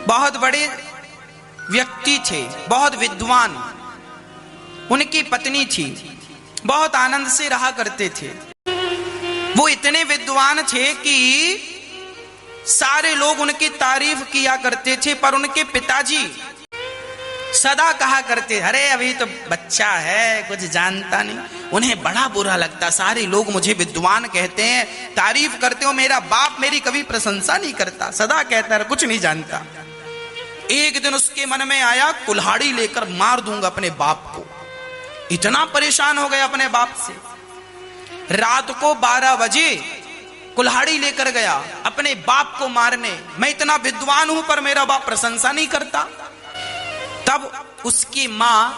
बहुत बड़े व्यक्ति थे, बहुत विद्वान। उनकी पत्नी थी, बहुत आनंद से रहा करते थे। वो इतने विद्वान थे कि सारे लोग उनकी तारीफ किया करते थे, पर उनके पिताजी सदा कहा करते, अरे अभी तो बच्चा है, कुछ जानता नहीं। उन्हें बड़ा बुरा लगता, सारे लोग मुझे विद्वान कहते हैं, तारीफ करते हो, मेरा बाप मेरी कभी प्रशंसा नहीं करता, सदा कहता है कुछ नहीं जानता। एक दिन उसके मन में आया, कुल्हाड़ी लेकर मार दूंगा अपने बाप को। इतना परेशान हो गया अपने बाप से, रात को 12 बजे कुल्हाड़ी लेकर गया अपने बाप को मारने। मैं इतना विद्वान हूं पर मेरा बाप प्रशंसा नहीं करता। तब उसकी मां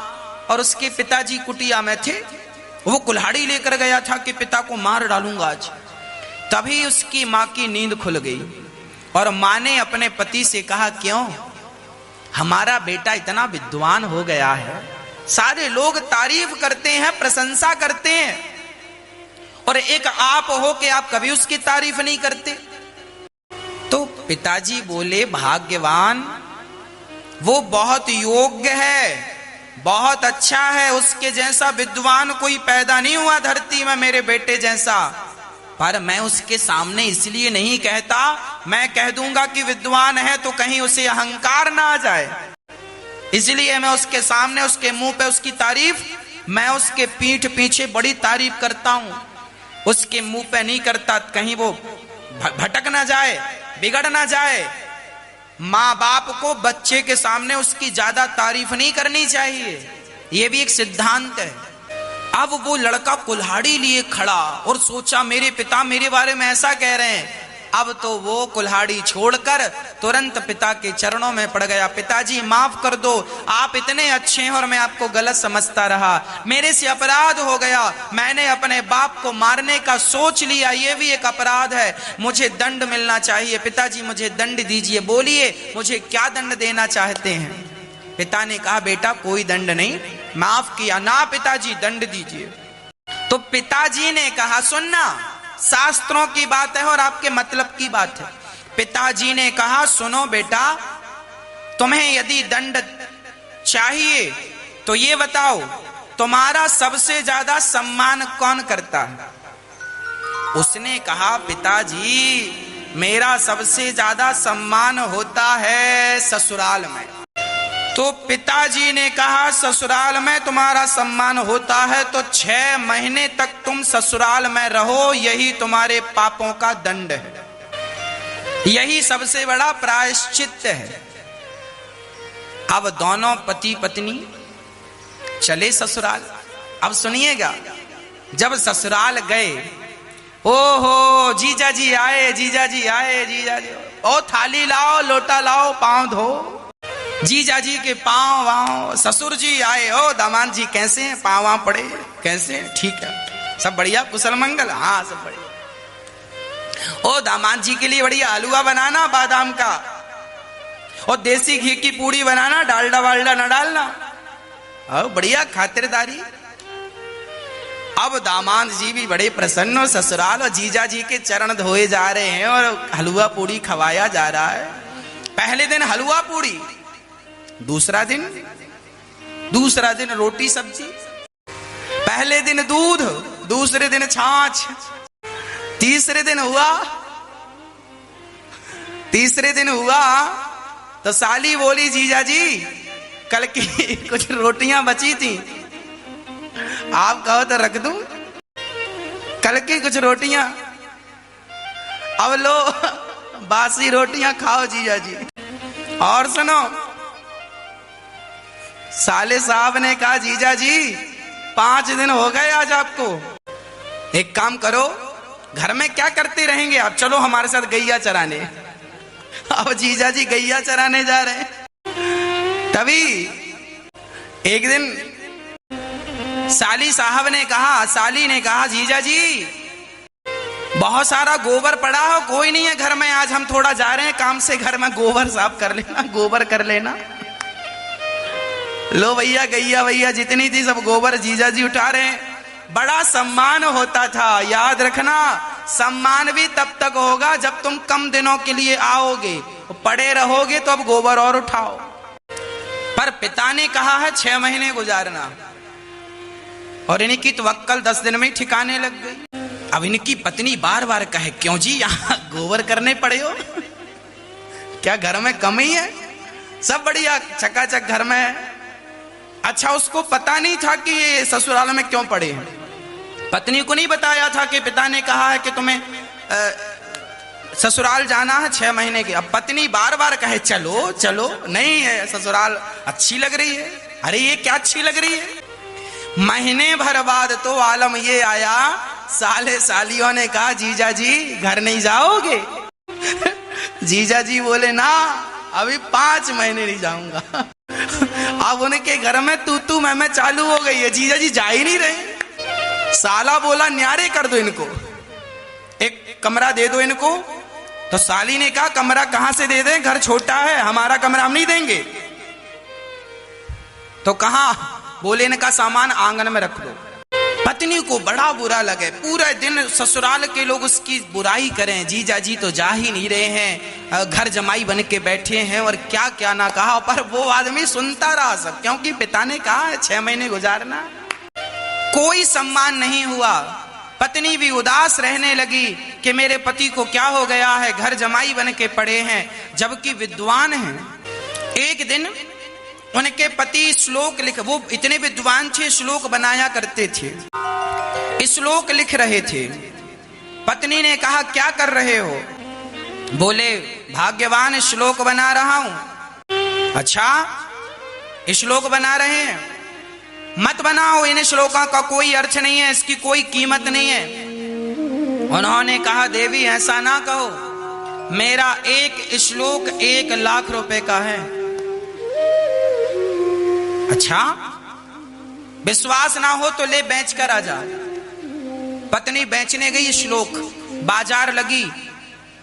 और उसके पिताजी कुटिया में थे। वो कुल्हाड़ी लेकर गया था कि पिता को मार डालूंगा आज। तभी उसकी मां की नींद खुल गई और मां ने अपने पति से कहा, क्यों, हमारा बेटा इतना विद्वान हो गया है, सारे लोग तारीफ करते हैं, प्रशंसा करते हैं, और एक आप हो कि आप कभी उसकी तारीफ नहीं करते। तो पिताजी बोले, भाग्यवान, वो बहुत योग्य है, बहुत अच्छा है, उसके जैसा विद्वान कोई पैदा नहीं हुआ धरती में मेरे बेटे जैसा। पर मैं उसके सामने इसलिए नहीं कहता, मैं कह दूंगा कि विद्वान है तो कहीं उसे अहंकार ना आ जाए, इसलिए मैं उसके सामने, उसके मुंह पे उसकी तारीफ, मैं उसके पीठ पीछे बड़ी तारीफ करता हूं, उसके मुंह पे नहीं करता, कहीं वो भटक ना जाए, बिगड़ ना जाए। माँ बाप को बच्चे के सामने उसकी ज्यादा तारीफ नहीं करनी चाहिए, यह भी एक सिद्धांत है। अब वो लड़का कुल्हाड़ी लिए खड़ा और सोचा, मेरे पिता मेरे बारे में ऐसा कह रहे हैं। अब तो वो कुल्हाड़ी छोड़कर तुरंत पिता के चरणों में पड़ गया, पिताजी माफ कर दो, आप इतने अच्छे हैं और मैं आपको गलत समझता रहा, मेरे से अपराध हो गया, मैंने अपने बाप को मारने का सोच लिया, ये भी एक अपराध है, मुझे दंड मिलना चाहिए, पिताजी मुझे दंड दीजिए, बोलिए मुझे क्या दंड देना चाहते हैं। पिता ने कहा, बेटा कोई दंड नहीं, माफ किया ना पिताजी, दंड दीजिए। तो पिताजी ने कहा, सुनना, शास्त्रों की बात है और आपके मतलब की बात है। पिताजी ने कहा, सुनो बेटा, तुम्हें यदि दंड चाहिए तो ये बताओ, तुम्हारा सबसे ज्यादा सम्मान कौन करता है। उसने कहा, पिताजी मेरा सबसे ज्यादा सम्मान होता है ससुराल में। तो पिताजी ने कहा, ससुराल में तुम्हारा सम्मान होता है तो 6 महीने तक तुम ससुराल में रहो, यही तुम्हारे पापों का दंड है, यही सबसे बड़ा प्रायश्चित है। अब दोनों पति पत्नी चले ससुराल। अब सुनिएगा, जब ससुराल गए, ओहो जीजा जी आए, जीजा जी आए, जीजा जी, ओ थाली लाओ, लोटा लाओ, पांव धो, जीजा जी के पांव वाँव, ससुर जी आए, ओ दामाद जी कैसे हैं, पांव वाँव पड़े, कैसे हैं, ठीक है, सब बढ़िया, कुशल मंगल, हाँ सब बढ़िया। ओ दामाद जी के लिए बढ़िया हलवा बनाना बादाम का, और देसी घी की पूड़ी बनाना, डालडा वालडा न डालना, और बढ़िया खातिरदारी। अब दामाद जी भी बड़े प्रसन्न हो, ससुराल और जीजा जी के चरण धोए जा रहे हैं और हलवा पूड़ी खवाया जा रहा है। पहले दिन हलवा पूड़ी, दूसरा दिन रोटी सब्जी, पहले दिन दूध, दूसरे दिन छाछ, तीसरे दिन हुआ तो साली बोली, जीजा जी कल की कुछ रोटियां बची थी, आप कहो तो रख दूं, कल की कुछ रोटियां, अब लो बासी रोटियां खाओ जीजा जी। और सुनो, साले साहब ने कहा, जीजा जी 5 दिन हो गए आज आपको, एक काम करो, घर में क्या करते रहेंगे आप, चलो हमारे साथ गैया चराने। अब जीजा जी गैया चराने जा रहे हैं। तभी एक दिन साली ने कहा, जीजा जी बहुत सारा गोबर पड़ा हो, कोई नहीं है घर में, आज हम थोड़ा जा रहे हैं काम से, घर में गोबर साफ कर लेना, गोबर कर लेना। लो भैया, गैया जितनी थी सब गोबर जीजा जी उठा रहे हैं। बड़ा सम्मान होता था, याद रखना, सम्मान भी तब तक होगा जब तुम कम दिनों के लिए आओगे, पड़े रहोगे तो अब गोबर और उठाओ। पर पिता ने कहा है 6 महीने गुजारना, और इनकी तवक्कल 10 दिन में ही ठिकाने लग गई। अब इनकी पत्नी बार बार कहे, क्यों जी यहाँ गोबर करने पड़े हो? क्या घर में कमी है? सब बढ़िया चकाचक घर में है। अच्छा, उसको पता नहीं था कि ये ससुराल में क्यों पड़े हैं। पत्नी को नहीं बताया था कि पिता ने कहा है कि तुम्हें ससुराल जाना है 6 महीने के। अब पत्नी बार बार कहे, चलो चलो, नहीं है ससुराल अच्छी लग रही है। अरे ये क्या अच्छी लग रही है? महीने भर बाद तो आलम ये आया, साले सालियों ने कहा, जीजा जी घर नहीं जाओगे? जीजा जी बोले, ना अभी 5 महीने नहीं जाऊंगा। अब उनके घर में तू मैं चालू हो गई है, जीजा जी जा ही नहीं रहे। साला बोला, न्यारे कर दो इनको, एक कमरा दे दो इनको। तो साली ने कहा, कमरा कहां से दे दें, घर छोटा है, हमारा कमरा हम नहीं देंगे। तो कहा, बोले इनका सामान आंगन में रख दो। पत्नी को बड़ा बुरा लगे, पूरे दिन ससुराल के लोग उसकी बुराई करें, जीजा जी तो जा ही नहीं रहे हैं, घर जमाई बन के बैठे हैं, और क्या क्या ना कहा। पर वो आदमी सुनता रहा सब, क्योंकि पिता ने कहा है 6 महीने गुजारना। कोई सम्मान नहीं हुआ। पत्नी भी उदास रहने लगी कि मेरे पति को क्या हो गया है, घर जमाई बन के पड़े हैं, जबकि विद्वान हैं। एक दिन उनके पति श्लोक लिख, वो इतने विद्वान थे, श्लोक बनाया करते थे, श्लोक लिख रहे थे। पत्नी ने कहा, क्या कर रहे हो? बोले, भाग्यवान श्लोक बना रहा हूं। अच्छा, श्लोक बना रहे हैं? मत बनाओ, इन श्लोकों का कोई अर्थ नहीं है, इसकी कोई कीमत नहीं है। उन्होंने कहा, देवी ऐसा ना कहो, मेरा एक श्लोक 1 लाख रुपए का है। अच्छा, विश्वास ना हो तो ले बेच कर आ जा। पत्नी बेचने गई श्लोक, बाजार लगी,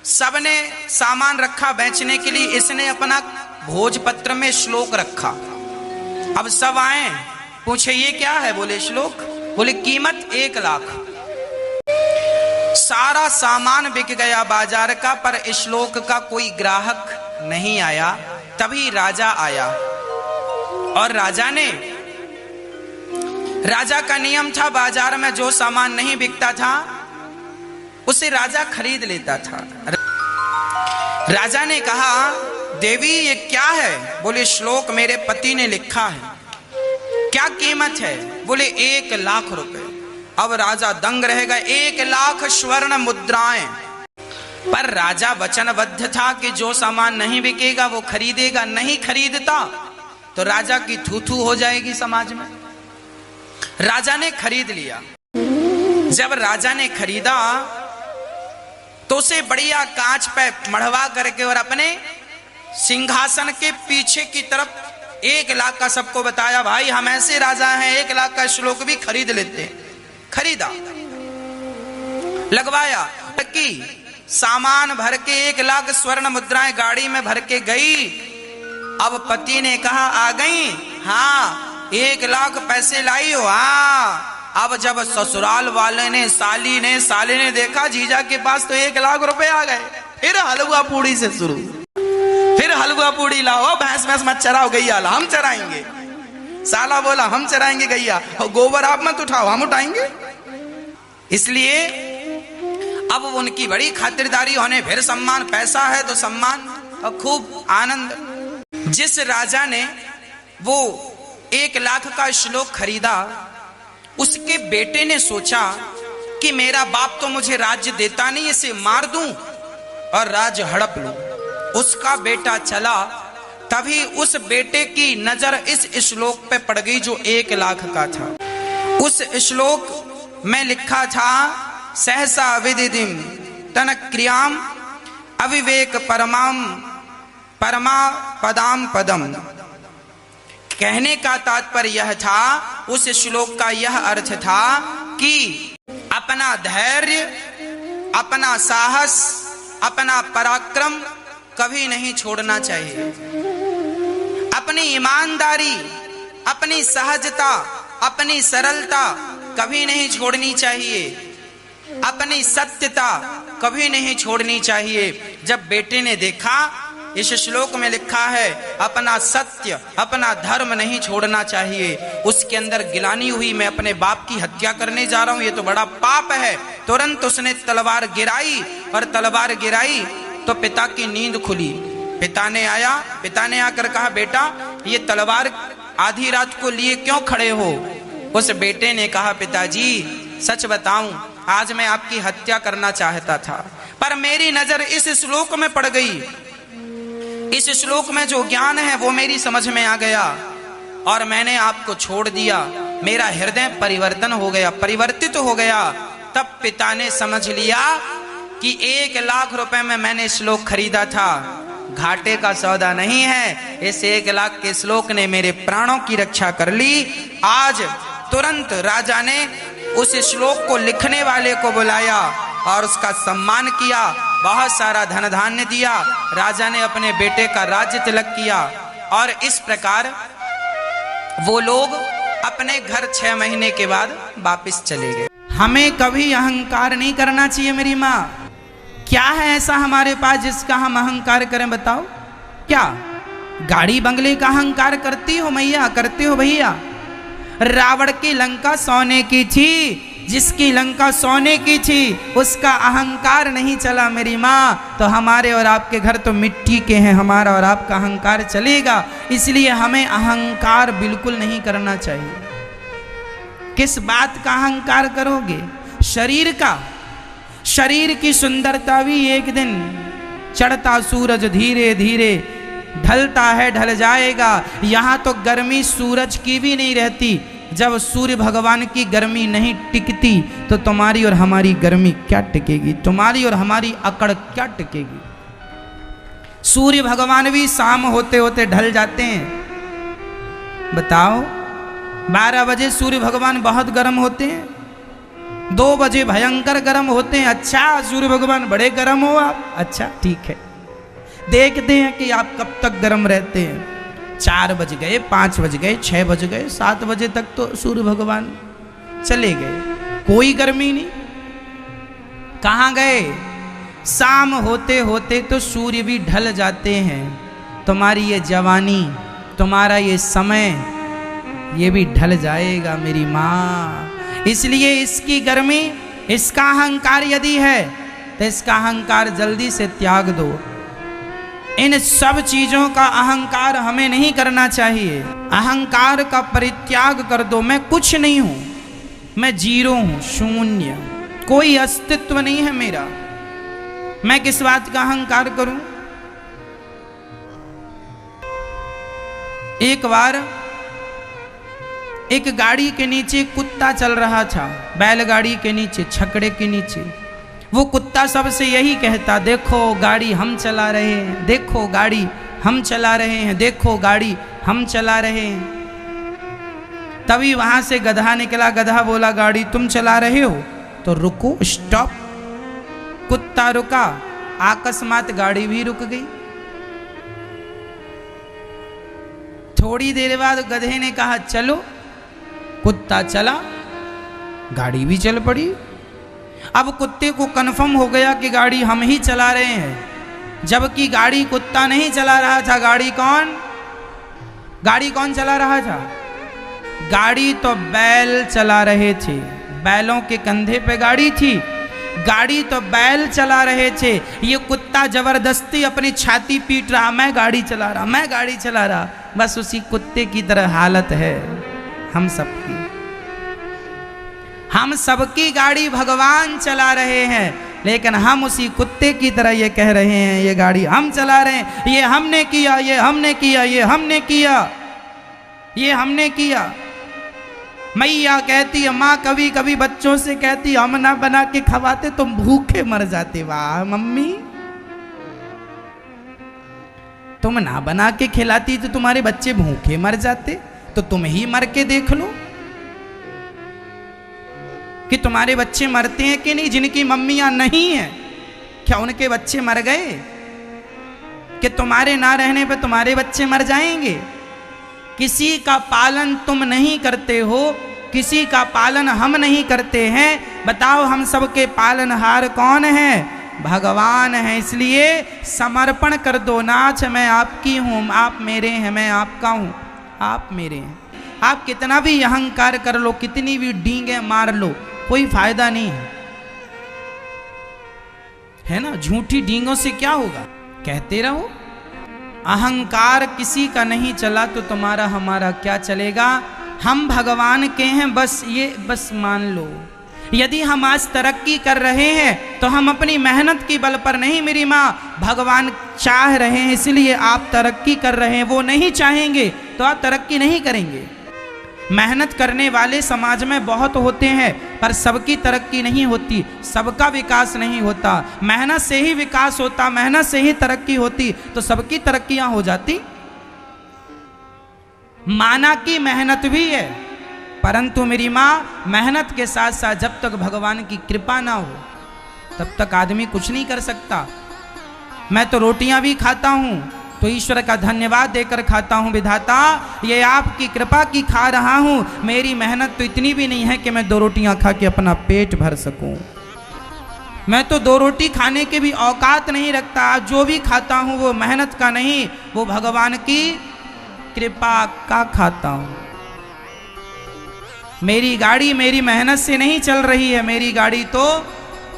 सबने सामान रखा बेचने के लिए, इसने अपना भोजपत्र में श्लोक रखा। अब सब आए, पूछे ये क्या है? बोले श्लोक। बोले कीमत 1 लाख। सारा सामान बिक गया बाजार का, पर श्लोक का कोई ग्राहक नहीं आया। तभी राजा आया, और राजा का नियम था, बाजार में जो सामान नहीं बिकता था उसे राजा खरीद लेता था। राजा ने कहा, देवी ये क्या है? बोले श्लोक मेरे पति ने लिखा है। क्या कीमत है? बोले 1 लाख रुपए। अब राजा दंग रह गए, 1 लाख स्वर्ण मुद्राएं। पर राजा वचनबद्ध था कि जो सामान नहीं बिकेगा वो खरीदेगा, नहीं खरीदता तो राजा की थू हो जाएगी समाज में। राजा ने खरीद लिया। जब राजा ने खरीदा तो उसे बढ़िया कांच पे मढ़वा करके और अपने सिंहासन के पीछे की तरफ 1 लाख का सबको बताया, भाई हम ऐसे राजा हैं, 1 लाख का श्लोक भी खरीद लेते हैं। खरीदा, लगवाया, की सामान भर के 1 लाख स्वर्ण मुद्राएं गाड़ी में भर के गई। अब पति ने कहा, आ गई? हाँ। 1 लाख पैसे लाई हो? हाँ। अब जब ससुराल वाले ने, साले ने देखा जीजा के पास तो 1 लाख रुपए आ गए, फिर हलवा पूड़ी से शुरू। फिर हलवा पूड़ी लाओ, भैंस मत चराओ, गैया ला, हम चराएंगे। साला बोला, हम चराएंगे गैया, और गोबर आप मत उठाओ, हम उठाएंगे। इसलिए अब उनकी बड़ी खातिरदारी होने, फिर सम्मान, पैसा है तो सम्मान और खूब आनंद। जिस राजा ने वो 1 लाख का श्लोक खरीदा, उसके बेटे ने सोचा कि मेरा बाप तो मुझे राज्य देता नहीं, इसे मार दूं और राज्य हड़प लूं। उसका बेटा चला, तभी उस बेटे की नजर इस श्लोक पे पड़ गई जो 1 लाख का था। उस श्लोक में लिखा था, सहसा विदिदिम तन क्रियाम अविवेक परमा पदाम पदम। कहने का तात्पर्य यह था, उस श्लोक का यह अर्थ था कि अपना धैर्य, अपना साहस, अपना पराक्रम कभी नहीं छोड़ना चाहिए। अपनी ईमानदारी, अपनी सहजता, अपनी सरलता कभी नहीं छोड़नी चाहिए। अपनी सत्यता कभी नहीं छोड़नी चाहिए। जब बेटे ने देखा, इस श्लोक में लिखा है अपना सत्य अपना धर्म नहीं छोड़ना चाहिए, उसके अंदर गिलानी हुई, मैं अपने बाप की हत्या करने जा रहा हूं, ये तो बड़ा पाप है। तुरंत उसने तलवार गिराई, और तलवार गिराई तो पिता की नींद खुली। पिता ने आकर कहा, बेटा ये तलवार आधी रात को लिए क्यों खड़े हो? उस बेटे ने कहा, पिताजी सच बताऊं, आज मैं आपकी हत्या करना चाहता था, पर मेरी नजर इस श्लोक में पड़ गई। इस श्लोक में जो ज्ञान है वो मेरी समझ में आ गया, और मैंने आपको छोड़ दिया। मेरा हृदय परिवर्तित हो गया। तब पिता ने समझ लिया कि 1 लाख रुपए में मैंने श्लोक खरीदा था, घाटे का सौदा नहीं है। इस 1 लाख के श्लोक ने मेरे प्राणों की रक्षा कर ली। आज तुरंत राजा ने उस श्लोक को लिखने वाले को बुलाया और उसका सम्मान किया, बहुत सारा धन धान्य दिया। राजा ने अपने बेटे का राज्य तिलक किया, और इस प्रकार वो लोग अपने घर 6 महीने के बाद वापस चले गए। हमें कभी अहंकार नहीं करना चाहिए मेरी माँ। क्या है ऐसा हमारे पास जिसका हम अहंकार करें, बताओ? क्या गाड़ी बंगले का अहंकार करती हो मैया, करते हो भैया? रावण की लंका सोने की थी, जिसकी लंका सोने की थी उसका अहंकार नहीं चला मेरी माँ, तो हमारे और आपके घर तो मिट्टी के हैं, हमारा और आपका अहंकार चलेगा। इसलिए हमें अहंकार बिल्कुल नहीं करना चाहिए। किस बात का अहंकार करोगे? शरीर का। शरीर की सुंदरता भी एक दिन, चढ़ता सूरज धीरे धीरे ढलता है, ढल जाएगा। यहाँ तो गर्मी सूरज की भी नहीं रहती। जब सूर्य भगवान की गर्मी नहीं टिकती तो तुम्हारी और हमारी गर्मी क्या टिकेगी, तुम्हारी और हमारी अकड़ क्या टिकेगी? सूर्य भगवान भी शाम होते होते ढल जाते हैं। बताओ, 12 बजे सूर्य भगवान बहुत गर्म होते हैं, 2 बजे भयंकर गर्म होते हैं। अच्छा, सूर्य भगवान बड़े गर्म हो आप? अच्छा ठीक है, देखते हैं कि आप कब तक गर्म रहते हैं। 4 बज गए, 5 बज गए, 6 बज गए, 7 बजे तक तो सूर्य भगवान चले गए, कोई गर्मी नहीं। कहाँ गए? शाम होते होते तो सूर्य भी ढल जाते हैं। तुम्हारी ये जवानी, तुम्हारा ये समय, ये भी ढल जाएगा मेरी माँ। इसलिए इसकी गर्मी, इसका अहंकार यदि है तो इसका अहंकार जल्दी से त्याग दो। इन सब चीजों का अहंकार हमें नहीं करना चाहिए। अहंकार का परित्याग कर दो। मैं कुछ नहीं हूं, मैं जीरो हूं, शून्य, कोई अस्तित्व नहीं है मेरा। मैं किस बात का अहंकार करूं? एक बार एक गाड़ी के नीचे कुत्ता चल रहा था, बैलगाड़ी के नीचे, छकड़े के नीचे। वो कुत्ता सबसे यही कहता, देखो गाड़ी हम चला रहे हैं, देखो गाड़ी हम चला रहे हैं, देखो गाड़ी हम चला रहे हैं। तभी वहां से गधा निकला। गधा बोला, गाड़ी तुम चला रहे हो तो रुको, स्टॉप। कुत्ता रुका, अकस्मात गाड़ी भी रुक गई। थोड़ी देर बाद गधे ने कहा चलो, कुत्ता चला, गाड़ी भी चल पड़ी। अब कुत्ते को कन्फर्म हो गया कि गाड़ी हम ही चला रहे हैं, जबकि गाड़ी कुत्ता नहीं चला रहा था। गाड़ी कौन चला रहा था? गाड़ी तो बैल चला रहे थे, बैलों के कंधे पे गाड़ी थी, गाड़ी तो बैल चला रहे थे। ये कुत्ता जबरदस्ती अपनी छाती पीट रहा, मैं गाड़ी चला रहा, मैं गाड़ी चला रहा। बस उसी कुत्ते की तरह हालत है हम सबकी। हम सबकी गाड़ी भगवान चला रहे हैं, लेकिन हम उसी कुत्ते की तरह ये कह रहे हैं ये गाड़ी हम चला रहे हैं, ये हमने किया, ये हमने किया, ये हमने किया, ये हमने किया। मैया कहती है, माँ कभी कभी बच्चों से कहती, हम ना बना के खवाते तुम भूखे मर जाते। वाह मम्मी, तुम ना बना के खिलाती तो तुम्हारे बच्चे भूखे मर जाते, तो तुम ही मर के देख लो कि तुम्हारे बच्चे मरते हैं कि नहीं। जिनकी मम्मियां नहीं हैं, क्या उनके बच्चे मर गए? कि तुम्हारे ना रहने पे तुम्हारे बच्चे मर जाएंगे? किसी का पालन तुम नहीं करते हो किसी का पालन हम नहीं करते हैं, बताओ हम सबके पालनहार कौन है? भगवान है। इसलिए समर्पण कर दो, नाथ मैं आपकी हूँ, आप मेरे हैं, मैं आपका हूँ, आप मेरे हैं। आप कितना भी अहंकार कर लो, कितनी भी डींगे मार लो, कोई फायदा नहीं है ना। झूठी डींगों से क्या होगा, कहते रहो। अहंकार किसी का नहीं चला तो तुम्हारा हमारा क्या चलेगा। हम भगवान के हैं, बस ये बस मान लो। यदि हम आज तरक्की कर रहे हैं तो हम अपनी मेहनत की बल पर नहीं, मेरी माँ, भगवान चाह रहे हैं इसलिए आप तरक्की कर रहे हैं। वो नहीं चाहेंगे तो आप तरक्की नहीं करेंगे। मेहनत करने वाले समाज में बहुत होते हैं, पर सबकी तरक्की नहीं होती, सबका विकास नहीं होता। मेहनत से ही विकास होता, मेहनत से ही तरक्की होती, तो सबकी तरक्कियां हो जाती। माना की मेहनत भी है, परंतु मेरी माँ, मेहनत के साथ साथ जब तक भगवान की कृपा ना हो तब तक आदमी कुछ नहीं कर सकता। मैं तो रोटियां भी खाता हूं तो ईश्वर का धन्यवाद देकर खाता हूं, विधाता ये आपकी कृपा की खा रहा हूं। मेरी मेहनत तो इतनी भी नहीं है कि मैं 2 रोटियां खा के अपना पेट भर सकूं। मैं तो 2 रोटी खाने के भी औकात नहीं रखता। जो भी खाता हूं वो मेहनत का नहीं, वो भगवान की कृपा का खाता हूं। मेरी गाड़ी मेरी मेहनत से नहीं चल रही है, मेरी गाड़ी तो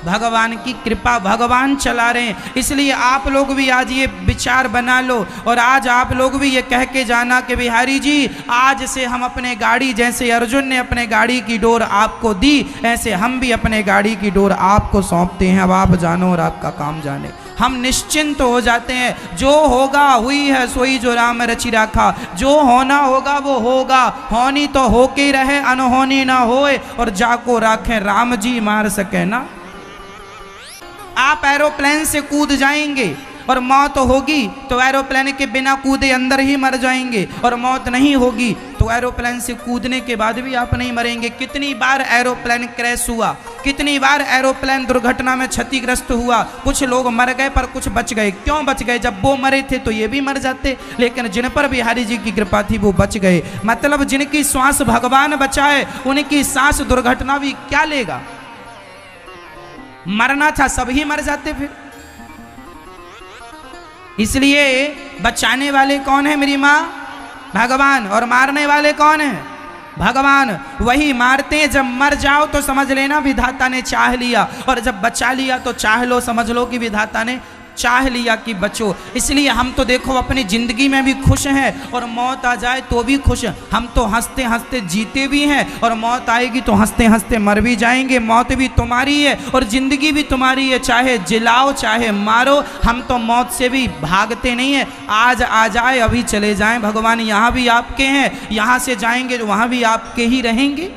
भगवान की कृपा, भगवान चला रहे हैं। इसलिए आप लोग भी आज ये विचार बना लो और आज आप लोग भी ये कह के जाना कि बिहारी जी आज से हम अपने गाड़ी, जैसे अर्जुन ने अपने गाड़ी की डोर आपको दी, ऐसे हम भी अपने गाड़ी की डोर आपको सौंपते हैं। अब आप जानो और आपका काम जाने। हम निश्चिंत हो जाते हैं। जो होगा हुई है सोई जो राम रचि राखा। जो होना होगा वो होगा, होनी तो होके रहे, अनहोनी ना होए, और जाको राखे राम जी मार सके ना। आप एरोप्लेन से कूद जाएंगे और मौत होगी तो एरोप्लेन के बिना कूदे अंदर ही मर जाएंगे, और मौत नहीं होगी तो एरोप्लेन से कूदने के बाद भी आप नहीं मरेंगे। कितनी बार एरोप्लेन क्रैश हुआ, कितनी बार एरोप्लेन दुर्घटना में क्षतिग्रस्त हुआ। कुछ लोग मर गए पर कुछ बच गए। क्यों बच गए? जब वो मरे थे तो ये भी मर जाते, लेकिन जिन पर बिहारी जी की कृपा थी वो बच गए। मतलब जिनकी श्वास भगवान बचाए उनकी सांस दुर्घटना भी क्या लेगा। मरना था सभी मर जाते फिर। इसलिए बचाने वाले कौन है मेरी माँ? भगवान। और मारने वाले कौन है? भगवान। वही मारते हैं। जब मर जाओ तो समझ लेना विधाता ने चाह लिया, और जब बचा लिया तो चाह लो, समझ लो कि विधाता ने चाह लिया कि बचो। इसलिए हम तो देखो अपनी जिंदगी में भी खुश हैं, और मौत आ जाए तो भी खुश। हम तो हंसते हंसते जीते भी हैं, और मौत आएगी तो हंसते हंसते मर भी जाएंगे। मौत भी तुम्हारी है और जिंदगी भी तुम्हारी है, चाहे जिलाओ चाहे मारो। हम तो मौत से भी भागते नहीं है। आज आ जाए अभी चले जाएं, भगवान यहाँ भी आपके हैं। यहाँ से जाएंगे तो वहाँ भी आपके ही रहेंगे।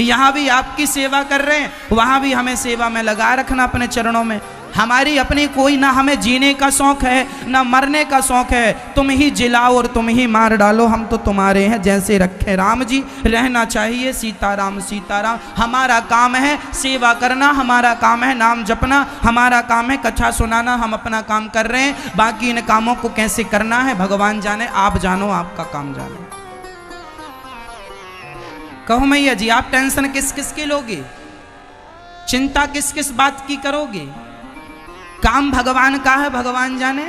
यहाँ भी आपकी सेवा कर रहे हैं, वहाँ भी हमें सेवा में लगा रखना अपने चरणों में। हमारी अपनी कोई ना हमें जीने का शौक है ना मरने का शौक है। तुम ही जिलाओ और तुम ही मार डालो, हम तो तुम्हारे हैं। जैसे रखे राम जी रहना चाहिए सीताराम सीताराम। हमारा काम है सेवा करना, हमारा काम है नाम जपना, हमारा काम है कथा सुनाना। हम अपना काम कर रहे हैं, बाकी इन कामों को कैसे करना है भगवान जाने, आप जानो, आपका काम जाने। कहो मैया जी आप टेंशन किस किस की लोगे, चिंता किस किस बात की करोगे? काम भगवान का है, भगवान जाने।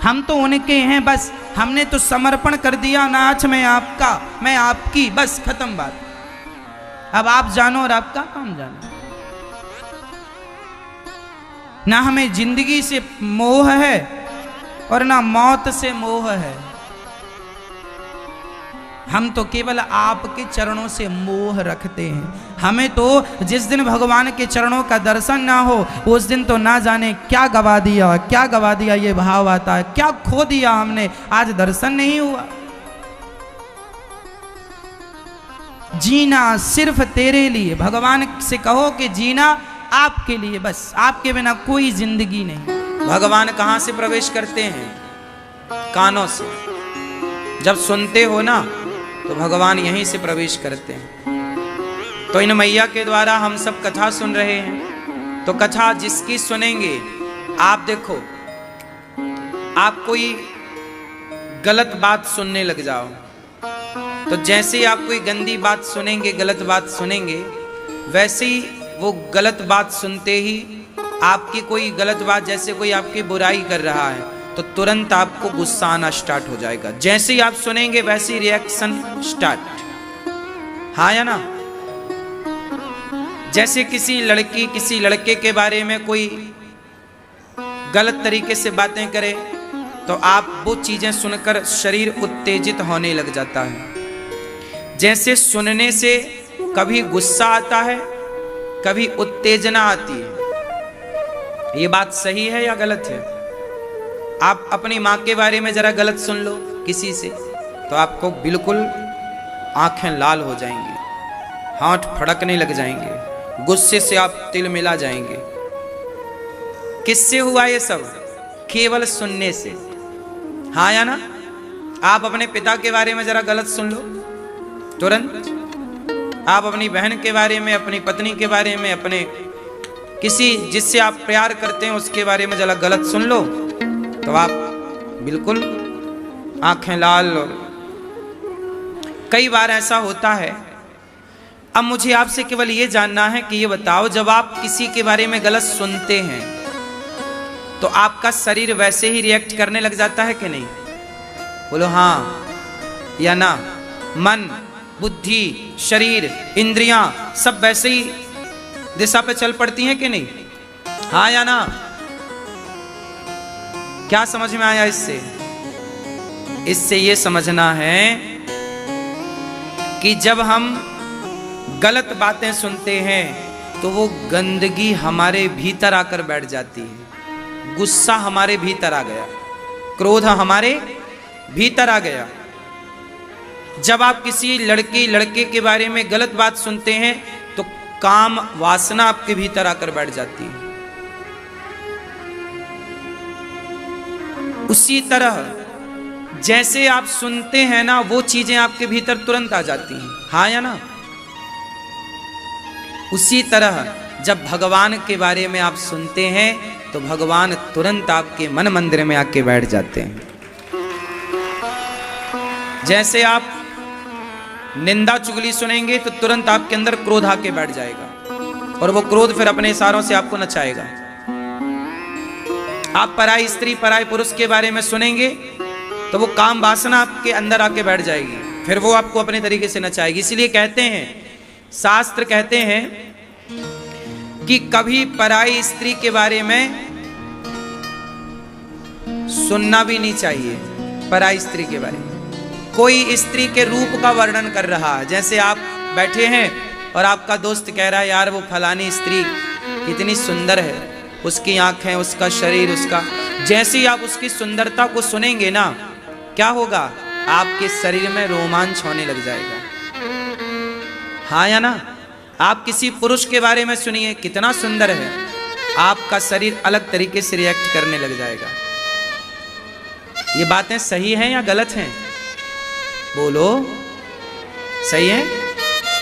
हम तो उनके हैं, बस हमने तो समर्पण कर दिया। नाथ मैं आपका, मैं आपकी, बस खत्म बात। अब आप जानो और आपका काम जानो। ना हमें जिंदगी से मोह है और ना मौत से मोह है। हम तो केवल आपके चरणों से मोह रखते हैं। हमें तो जिस दिन भगवान के चरणों का दर्शन ना हो उस दिन तो ना जाने क्या गवा दिया, क्या गवा दिया ये भाव आता है। क्या खो दिया हमने, आज दर्शन नहीं हुआ। जीना सिर्फ तेरे लिए, भगवान से कहो कि जीना आपके लिए, बस आपके बिना कोई जिंदगी नहीं। भगवान कहाँ से प्रवेश करते हैं? कानों से। जब सुनते हो ना तो भगवान यहीं से प्रवेश करते हैं। तो इन मैया के द्वारा हम सब कथा सुन रहे हैं, तो कथा जिसकी सुनेंगे, आप देखो आप कोई गलत बात सुनने लग जाओ तो जैसे ही आप कोई गंदी बात सुनेंगे, गलत बात सुनेंगे, वैसे ही वो गलत बात सुनते ही आपकी कोई गलत बात, जैसे कोई आपकी बुराई कर रहा है तो तुरंत आपको गुस्सा आना स्टार्ट हो जाएगा। जैसे ही आप सुनेंगे वैसे ही रिएक्शन स्टार्ट। हाँ या ना? जैसे किसी लड़की किसी लड़के के बारे में कोई गलत तरीके से बातें करे तो आप वो चीजें सुनकर शरीर उत्तेजित होने लग जाता है। जैसे सुनने से कभी गुस्सा आता है, कभी उत्तेजना आती है। ये बात सही है या गलत है? आप अपनी माँ के बारे में जरा गलत सुन लो किसी से तो आपको बिल्कुल आंखें लाल हो जाएंगी, हाथ फड़कने लग जाएंगे, गुस्से से आप तिलमिला जाएंगे। किससे हुआ ये सब? केवल सुनने से। हाँ या ना? आप अपने पिता के बारे में जरा गलत सुन लो, तुरंत। आप अपनी बहन के बारे में, अपनी पत्नी के बारे में, अपने किसी जिससे आप प्यार करते हैं उसके बारे में जरा गलत सुन लो तो आप बिल्कुल आंखें लाल। और कई बार ऐसा होता है। अब मुझे आपसे केवल ये जानना है कि ये बताओ, जब आप किसी के बारे में गलत सुनते हैं तो आपका शरीर वैसे ही रिएक्ट करने लग जाता है कि नहीं? बोलो हाँ या ना? मन, बुद्धि, शरीर, इंद्रियां सब वैसे ही दिशा पे चल पड़ती हैं कि नहीं? हाँ या ना? क्या समझ में आया इससे? इससे ये समझना है कि जब हम गलत बातें सुनते हैं तो वो गंदगी हमारे भीतर आकर बैठ जाती है। गुस्सा हमारे भीतर आ गया, क्रोध हमारे भीतर आ गया। जब आप किसी लड़की लड़के के बारे में गलत बात सुनते हैं तो काम वासना आपके भीतर आकर बैठ जाती है। उसी तरह जैसे आप सुनते हैं ना, वो चीजें आपके भीतर तुरंत आ जाती हैं। हाँ या ना? उसी तरह जब भगवान के बारे में आप सुनते हैं तो भगवान तुरंत आपके मन मंदिर में आके बैठ जाते हैं। जैसे आप निंदा चुगली सुनेंगे तो तुरंत आपके अंदर क्रोध आके बैठ जाएगा और वो क्रोध फिर अपने इशारों से आपको नचाएगा। आप पराई स्त्री पराई पुरुष के बारे में सुनेंगे तो वो काम वासना आपके अंदर आके बैठ जाएगी, फिर वो आपको अपने तरीके से नचाएगी। इसलिए कहते हैं, शास्त्र कहते हैं कि कभी पराई स्त्री के बारे में सुनना भी नहीं चाहिए। पराई स्त्री के बारे में कोई स्त्री के रूप का वर्णन कर रहा है, जैसे आप बैठे हैं और आपका दोस्त कह रहा है यार वो फलानी स्त्री कितनी सुंदर है, उसकी आंखें, उसका शरीर, उसका, जैसे ही आप उसकी सुंदरता को सुनेंगे ना, क्या होगा? आपके शरीर में रोमांच होने लग जाएगा। हाँ या ना? आप किसी पुरुष के बारे में सुनिए कितना सुंदर है, आपका शरीर अलग तरीके से रिएक्ट करने लग जाएगा। ये बातें सही हैं या गलत हैं? बोलो, सही है?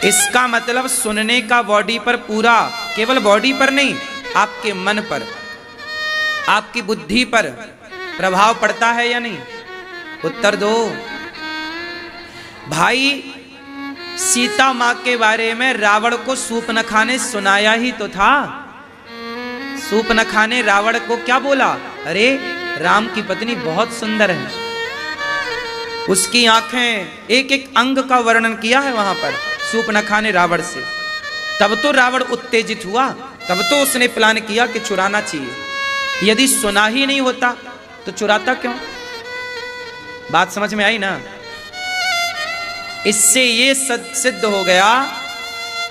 इसका मतलब सुनने का बॉडी पर पूरा, केवल बॉडी पर नहीं, आपके मन पर, आपकी बुद्धि पर प्रभाव पड़ता है या नहीं? उत्तर दो भाई। सीता मां के बारे में रावण को सूप न खाने सुनाया ही तो था। सूप न खाने रावण को क्या बोला? अरे राम की पत्नी बहुत सुंदर है, उसकी आंखें, एक एक अंग का वर्णन किया है वहां पर सूप न खाने रावण से। तब तो रावण उत्तेजित हुआ, तब तो उसने प्लान किया कि चुराना चाहिए। यदि सुना ही नहीं होता तो चुराता क्यों? बात समझ में आई ना? इससे ये सिद्ध हो गया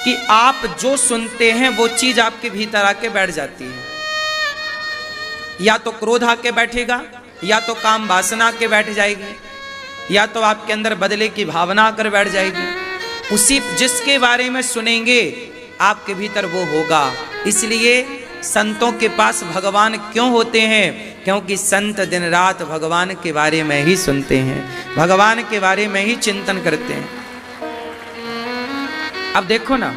कि आप जो सुनते हैं वो चीज आपके भीतर आके बैठ जाती है। या तो क्रोध आके बैठेगा, या तो काम वासना आके बैठ जाएगी, या तो आपके अंदर बदले की भावना आकर बैठ जाएगी। उसी जिसके बारे में सुनेंगे आपके भीतर वो होगा। इसलिए संतों के पास भगवान क्यों होते हैं? क्योंकि संत दिन रात भगवान के बारे में ही सुनते हैं, भगवान के बारे में ही चिंतन करते हैं। अब देखो ना,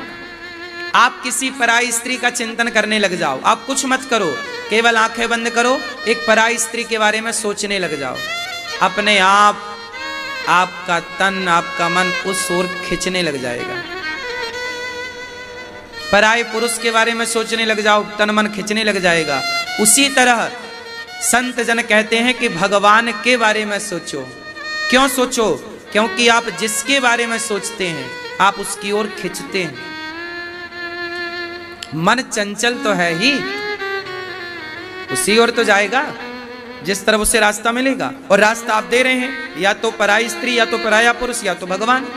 आप किसी पराई स्त्री का चिंतन करने लग जाओ, आप कुछ मत करो, केवल आंखें बंद करो, एक पराई स्त्री के बारे में सोचने लग जाओ, अपने आप आपका तन, आपका मन उस ओर खींचने लग जाएगा। पराये पुरुष के बारे में सोचने लग जाओ, तन मन खींचने लग जाएगा। उसी तरह संत जन कहते हैं कि भगवान के बारे में सोचो। क्यों सोचो? क्योंकि आप जिसके बारे में सोचते हैं आप उसकी ओर खिंचते हैं। मन चंचल तो है ही, उसी ओर तो जाएगा जिस तरफ उसे रास्ता मिलेगा। और रास्ता आप दे रहे हैं, या तो पराई स्त्री, या तो पराया पुरुष, या तो भगवान।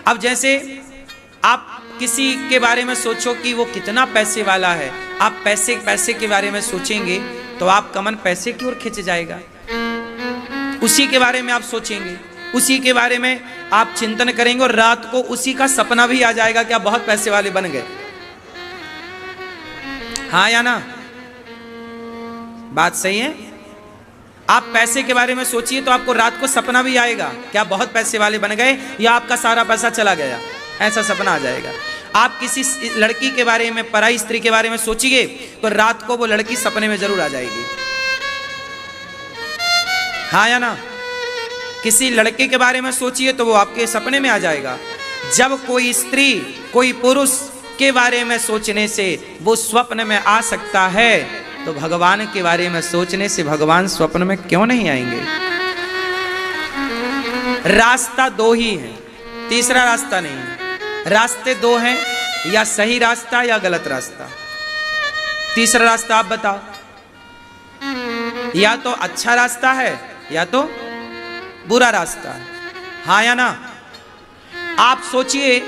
अब जैसे आप किसी के बारे में सोचो कि वो कितना पैसे वाला है, आप पैसे के बारे में सोचेंगे तो आपका मन पैसे की ओर खिंच जाएगा। उसी के बारे में आप सोचेंगे, उसी के बारे में आप चिंतन करेंगे, और रात को उसी का सपना भी आ जाएगा कि आप बहुत पैसे वाले बन गए। हाँ या ना? बात सही है? आप पैसे के बारे में सोचिए तो आपको रात को सपना भी आएगा कि आप बहुत पैसे वाले बन गए, या आपका सारा पैसा चला गया, ऐसा सपना आ जाएगा। आप किसी लड़की के बारे में, पराई स्त्री के बारे में सोचिए तो रात को वो लड़की सपने में जरूर आ जाएगी। हाँ या ना? किसी लड़के के बारे में सोचिए तो वो आपके सपने में आ जाएगा। जब कोई स्त्री, कोई पुरुष के बारे में सोचने से वो स्वप्न में आ सकता है, तो भगवान के बारे में सोचने से भगवान स्वप्न में क्यों नहीं आएंगे? रास्ता दो ही है, तीसरा रास्ता नहीं है। रास्ते दो हैं, या सही रास्ता या गलत रास्ता। तीसरा रास्ता आप बताओ। या तो अच्छा रास्ता है या तो बुरा रास्ता है। हाँ या ना? आप सोचिए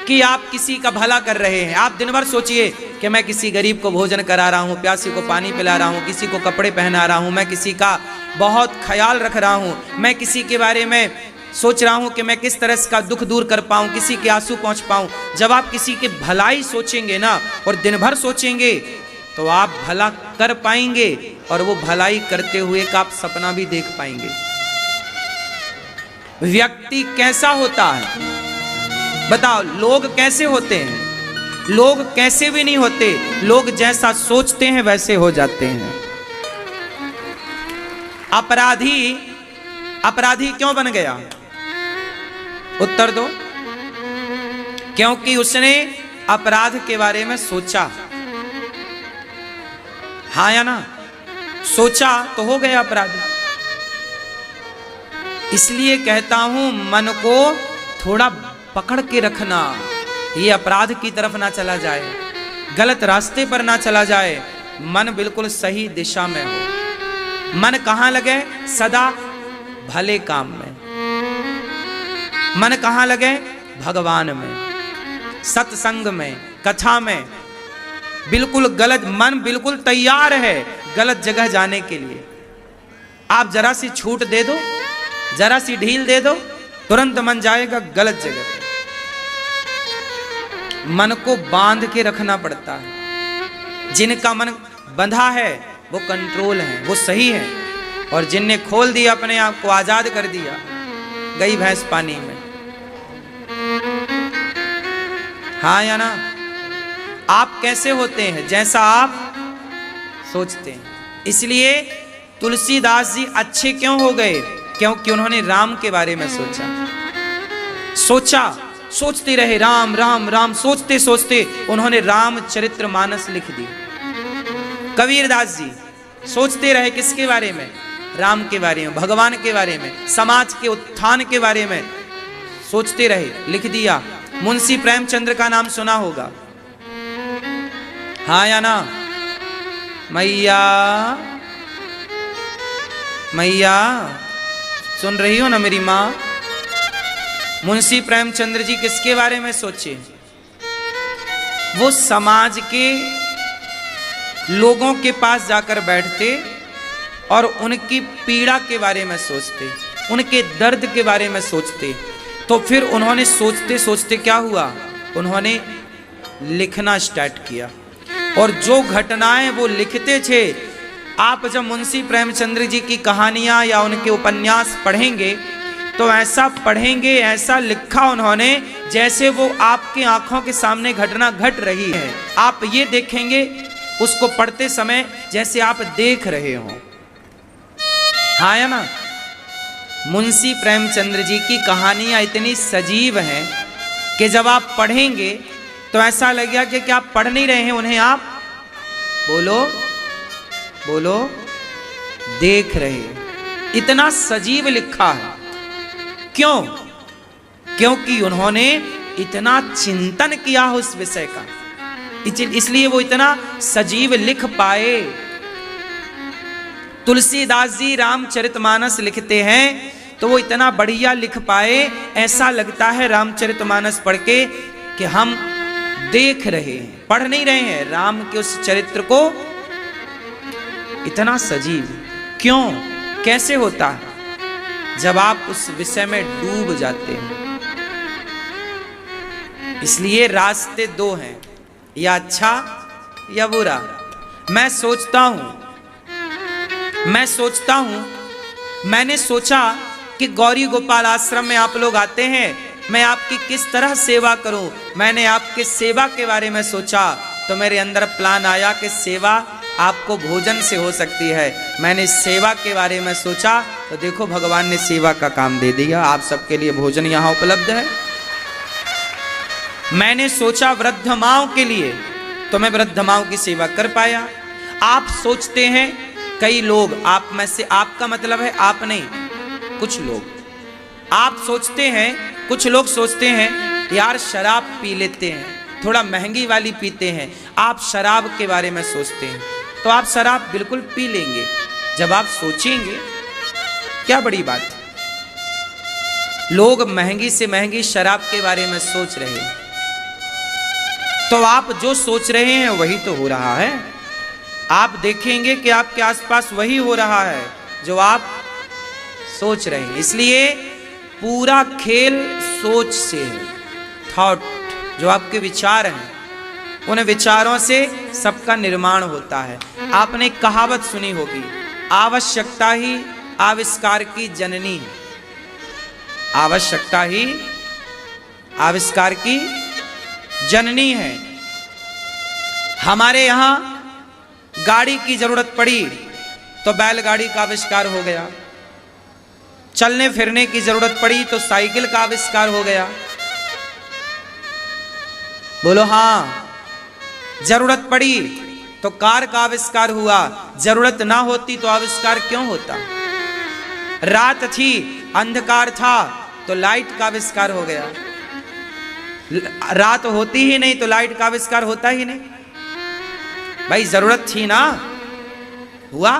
कि आप किसी का भला कर रहे हैं। आप दिन भर सोचिए कि मैं किसी गरीब को भोजन करा रहा हूँ, प्यासी को पानी पिला रहा हूँ, किसी को कपड़े पहना रहा हूँ, मैं किसी का बहुत ख्याल रख रहा हूँ, मैं किसी के बारे में सोच रहा हूँ कि मैं किस तरह का दुख दूर कर पाऊँ, किसी के आंसू पहुँच पाऊँ। जब आप किसी की भलाई सोचेंगे ना, और दिन भर सोचेंगे, तो आप भला कर पाएंगे, और वो भलाई करते हुए का आप सपना भी देख पाएंगे। व्यक्ति कैसा होता है बताओ? लोग कैसे होते हैं? लोग कैसे भी नहीं होते, लोग जैसा सोचते हैं वैसे हो जाते हैं। अपराधी क्यों बन गया? उत्तर दो। क्योंकि उसने अपराध के बारे में सोचा। हाँ या ना? सोचा तो हो गया अपराधी। इसलिए कहता हूं मन को थोड़ा पकड़ के रखना, ये अपराध की तरफ ना चला जाए, गलत रास्ते पर ना चला जाए, मन बिल्कुल सही दिशा में हो। मन कहाँ लगे? सदा भले काम में। मन कहाँ लगे? भगवान में, सत्संग में, कथा में। बिल्कुल गलत मन बिल्कुल तैयार है गलत जगह जाने के लिए। आप जरा सी छूट दे दो, जरा सी ढील दे दो, तुरंत मन जाएगा गलत जगह। मन को बांध के रखना पड़ता है। जिनका मन बंधा है वो कंट्रोल है, वो सही है, और जिनने खोल दिया अपने आप को, आजाद कर दिया, गई भैंस पानी में। हाँ या ना? आप कैसे होते हैं? जैसा आप सोचते हैं। इसलिए तुलसीदास जी अच्छे क्यों हो गए? क्योंकि उन्होंने राम के बारे में सोचते रहे, राम राम राम, सोचते सोचते उन्होंने रामचरितमानस लिख दी। कबीरदास जी सोचते रहे किसके बारे में? राम के बारे में, भगवान के बारे में, समाज के उत्थान के बारे में सोचते रहे, लिख दिया। मुंशी प्रेमचंद्र का नाम सुना होगा। हाँ या ना? मैया मैया सुन रही हो ना मेरी माँ? मुंशी प्रेमचंद्र जी किसके बारे में सोचे? वो समाज के लोगों के पास जाकर बैठते और उनकी पीड़ा के बारे में सोचते, उनके दर्द के बारे में सोचते। तो फिर उन्होंने सोचते सोचते क्या हुआ? उन्होंने लिखना स्टार्ट किया, और जो घटनाएं वो लिखते थे, आप जब मुंशी प्रेमचंद्र जी की कहानियां या उनके उपन्यास पढ़ेंगे तो ऐसा पढ़ेंगे, ऐसा लिखा उन्होंने जैसे वो आपकी आंखों के सामने घटना घट रही है। आप ये देखेंगे उसको पढ़ते समय जैसे आप देख रहे हो। हाँ या ना? मुंशी प्रेमचंद्र जी की कहानियां इतनी सजीव हैं कि जब आप पढ़ेंगे तो ऐसा लगेगा कि क्या आप पढ़ नहीं रहे हैं उन्हें, आप बोलो बोलो देख रहे हैं। इतना सजीव लिखा है। क्यों? क्योंकि उन्होंने इतना चिंतन किया उस विषय का, इसलिए वो इतना सजीव लिख पाए। तुलसीदास जी रामचरितमानस लिखते हैं तो वो इतना बढ़िया लिख पाए, ऐसा लगता है रामचरितमानस पढ़ के कि हम देख रहे हैं, पढ़ नहीं रहे हैं, राम के उस चरित्र को। इतना सजीव क्यों, कैसे होता है? जब आप उस विषय में डूब जाते हैं। इसलिए रास्ते दो हैं, या अच्छा या बुरा। मैं सोचता हूं, मैंने सोचा कि गौरी गोपाल आश्रम में आप लोग आते हैं, मैं आपकी किस तरह सेवा करूं। मैंने आपके सेवा के बारे में सोचा तो मेरे अंदर प्लान आया कि सेवा आपको भोजन से हो सकती है। मैंने सेवा के बारे में सोचा तो देखो भगवान ने सेवा का काम दे दिया, आप सबके लिए भोजन यहां उपलब्ध है। मैंने सोचा वृद्ध माओं के लिए तो मैं वृद्ध माओं की सेवा कर पाया। आप सोचते हैं, कई लोग, आप में से, आपका मतलब है आप नहीं, कुछ लोग आप सोचते हैं, कुछ लोग सोचते हैं यार शराब पी लेते हैं, थोड़ा महंगी वाली पीते हैं। आप शराब के बारे में सोचते हैं तो आप शराब बिल्कुल पी लेंगे जब आप सोचेंगे, क्या बड़ी बात है। लोग महंगी से महंगी शराब के बारे में सोच रहे हैं तो आप जो सोच रहे हैं वही तो हो रहा है। आप देखेंगे कि आपके आसपास वही हो रहा है जो आप सोच रहे हैं। इसलिए पूरा खेल सोच से है। थॉट, जो आपके विचार हैं, उन विचारों से सबका निर्माण होता है। आपने कहावत सुनी होगी, आवश्यकता ही आविष्कार की जननी है। आवश्यकता ही आविष्कार की जननी है। हमारे यहां गाड़ी की जरूरत पड़ी तो बैलगाड़ी का आविष्कार हो गया, चलने फिरने की जरूरत पड़ी तो साइकिल का आविष्कार हो गया। बोलो हाँ। जरूरत पड़ी तो कार का आविष्कार हुआ, जरूरत ना होती तो आविष्कार क्यों होता। रात थी, अंधकार था तो लाइट का आविष्कार हो गया। रात होती ही नहीं तो लाइट का आविष्कार होता ही नहीं। भाई जरूरत थी ना, हुआ।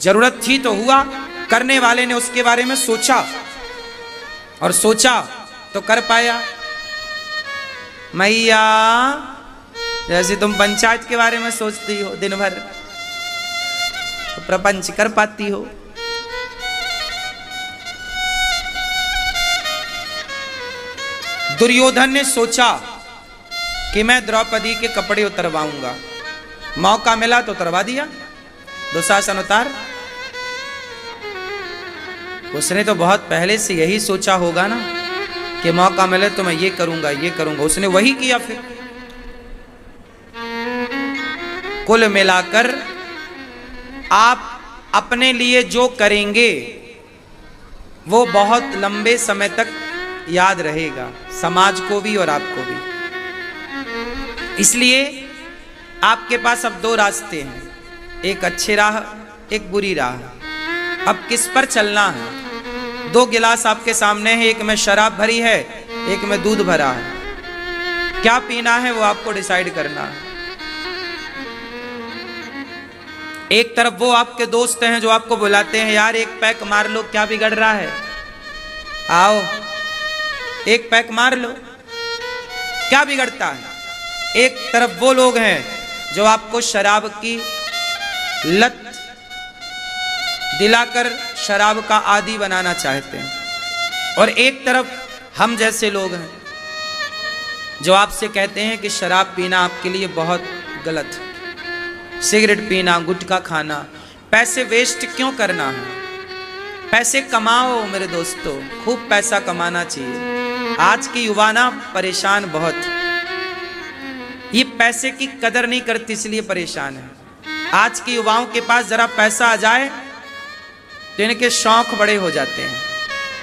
जरूरत थी तो हुआ। करने वाले ने उसके बारे में सोचा और सोचा तो कर पाया। मैया, जैसे तुम पंचायत के बारे में सोचती हो दिन भर तो प्रपंच कर पाती हो। दुर्योधन ने सोचा कि मैं द्रौपदी के कपड़े उतरवाऊंगा, मौका मिला तो उतरवा दिया। दुशासन उतार। उसने तो बहुत पहले से यही सोचा होगा ना कि मौका मिले तो मैं ये करूंगा, ये करूंगा। उसने वही किया। फिर कुल मिलाकर आप अपने लिए जो करेंगे वो बहुत लंबे समय तक याद रहेगा, समाज को भी और आपको भी। इसलिए आपके पास अब दो रास्ते हैं, एक अच्छी राह, एक बुरी राह। अब किस पर चलना है? दो गिलास आपके सामने है, एक में शराब भरी है, एक में दूध भरा है। क्या पीना है वो आपको डिसाइड करना है। एक तरफ वो आपके दोस्त हैं जो आपको बुलाते हैं, यार एक पैक मार लो, क्या बिगड़ रहा है, आओ एक पैक मार लो, क्या बिगड़ता है। एक तरफ वो लोग हैं जो आपको शराब की लत दिलाकर शराब का आदी बनाना चाहते हैं, और एक तरफ हम जैसे लोग हैं जो आपसे कहते हैं कि शराब पीना आपके लिए बहुत गलत है, सिगरेट पीना, गुटखा खाना, पैसे वेस्ट क्यों करना है, पैसे कमाओ मेरे दोस्तों, खूब पैसा कमाना चाहिए। आज की युवा ना परेशान बहुत, ये पैसे की कदर नहीं करती इसलिए परेशान है। आज के युवाओं के पास जरा पैसा आ जाए तो इनके शौक बड़े हो जाते हैं,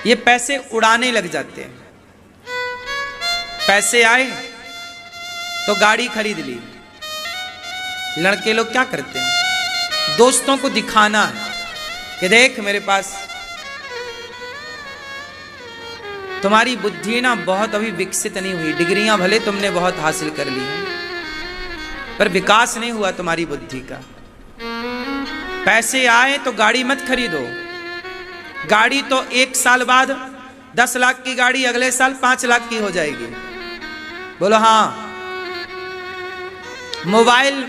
ये पैसे उड़ाने लग जाते हैं। पैसे आए तो गाड़ी खरीद ली। लड़के लोग क्या करते हैं, दोस्तों को दिखाना है कि देख मेरे पास। तुम्हारी बुद्धि ना बहुत अभी विकसित नहीं हुई, डिग्रियां भले तुमने बहुत हासिल कर ली हैं, पर विकास नहीं हुआ तुम्हारी बुद्धि का। पैसे आए तो गाड़ी मत खरीदो। गाड़ी तो 1 साल बाद 10 लाख की गाड़ी अगले साल 5 लाख की हो जाएगी। बोलो हाँ। मोबाइल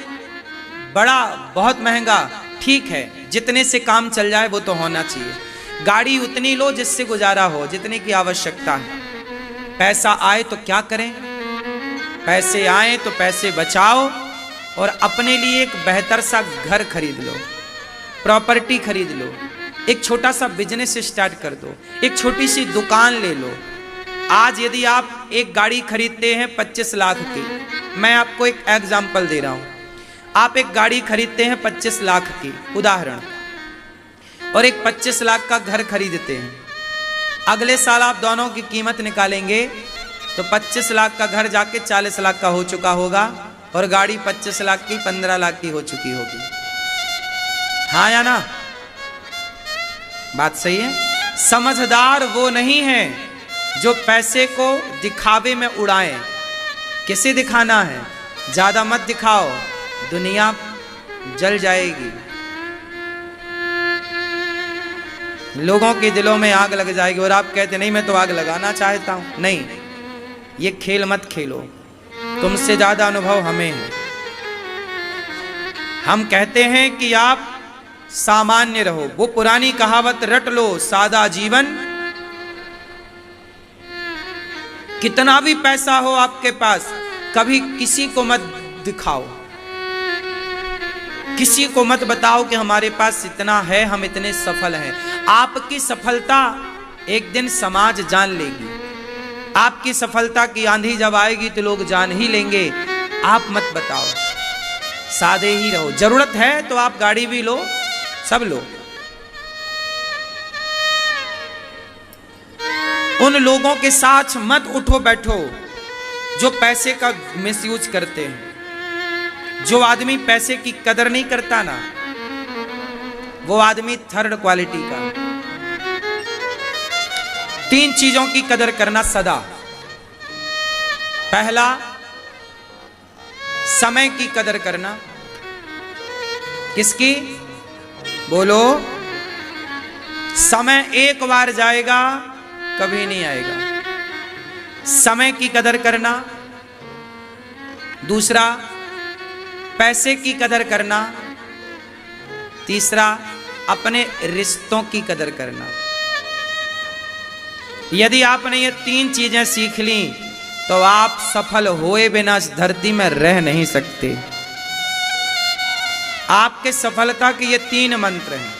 बड़ा बहुत महंगा, ठीक है, जितने से काम चल जाए वो तो होना चाहिए। गाड़ी उतनी लो जिससे गुजारा हो, जितने की आवश्यकता है। पैसा आए तो क्या करें, पैसे आए तो पैसे बचाओ और अपने लिए एक बेहतर सा घर खरीद लो, प्रॉपर्टी खरीद लो, एक छोटा सा बिजनेस स्टार्ट कर दो, एक छोटी सी दुकान ले लो। आज यदि आप एक गाड़ी खरीदते हैं 25 लाख की, मैं आपको एक एग्जाम्पल दे रहा हूं, आप एक गाड़ी खरीदते हैं 25 लाख की उदाहरण, और एक 25 लाख का घर खरीदते हैं। अगले साल आप दोनों की कीमत निकालेंगे तो 25 लाख का घर जाके 40 लाख का हो चुका होगा और गाड़ी 25 लाख की 15 लाख की हो चुकी होगी। हाँ या ना? बात सही है। समझदार वो नहीं है जो पैसे को दिखावे में उड़ाए। किसे दिखाना है? ज्यादा मत दिखाओ, दुनिया जल जाएगी, लोगों के दिलों में आग लग जाएगी। और आप कहते नहीं मैं तो आग लगाना चाहता हूं। नहीं, ये खेल मत खेलो, तुमसे ज्यादा अनुभव हमें है। हम कहते हैं कि आप सामान्य रहो। वो पुरानी कहावत रट लो, सादा जीवन। कितना भी पैसा हो आपके पास, कभी किसी को मत दिखाओ, किसी को मत बताओ कि हमारे पास इतना है, हम इतने सफल हैं। आपकी सफलता एक दिन समाज जान लेगी। आपकी सफलता की आंधी जब आएगी तो लोग जान ही लेंगे। आप मत बताओ, सादे ही रहो। जरूरत है तो आप गाड़ी भी लो, सब लो। उन लोगों के साथ मत उठो बैठो जो पैसे का मिसयूज करते हैं। जो आदमी पैसे की कदर नहीं करता ना, वो आदमी थर्ड क्वालिटी का। 3 चीजों की कदर करना सदा। पहला, समय की कदर करना। किसकी? बोलो। समय एक बार जाएगा, कभी नहीं आएगा। समय की कदर करना। दूसरा, पैसे की कदर करना। तीसरा, अपने रिश्तों की कदर करना। यदि आपने ये 3 चीजें सीख ली तो आप सफल होए बिना इस धरती में रह नहीं सकते। आपके सफलता के ये 3 मंत्र हैं।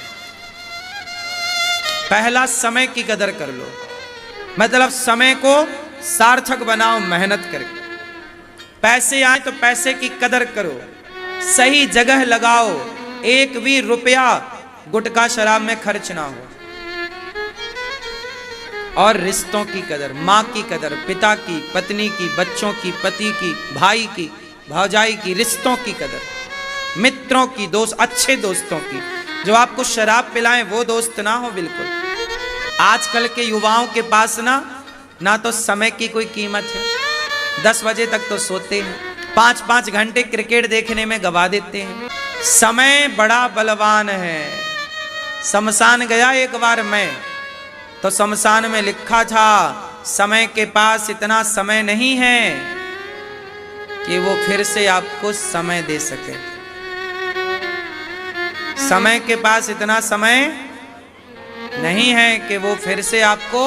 पहला, समय की कदर कर लो, मतलब समय को सार्थक बनाओ मेहनत करके। पैसे आए तो पैसे की कदर करो, सही जगह लगाओ, एक भी रुपया गुटखा शराब में खर्च ना हो। और रिश्तों की कदर, माँ की कदर, पिता की, पत्नी की, बच्चों की, पति की, भाई की, भौजाई की, रिश्तों की कदर, मित्रों की, दोस्त, अच्छे दोस्तों की। जो आपको शराब पिलाएं वो दोस्त ना हो बिल्कुल। आजकल के युवाओं के पास ना तो समय की कोई कीमत है। 10 बजे तक तो सोते हैं, 5-5 घंटे क्रिकेट देखने में गवा देते हैं। समय बड़ा बलवान है। शमशान गया एक बार मैं, तो शमशान में लिखा था समय के पास इतना समय नहीं है कि वो फिर से आपको समय दे सके। समय के पास इतना समय नहीं है कि वो फिर से आपको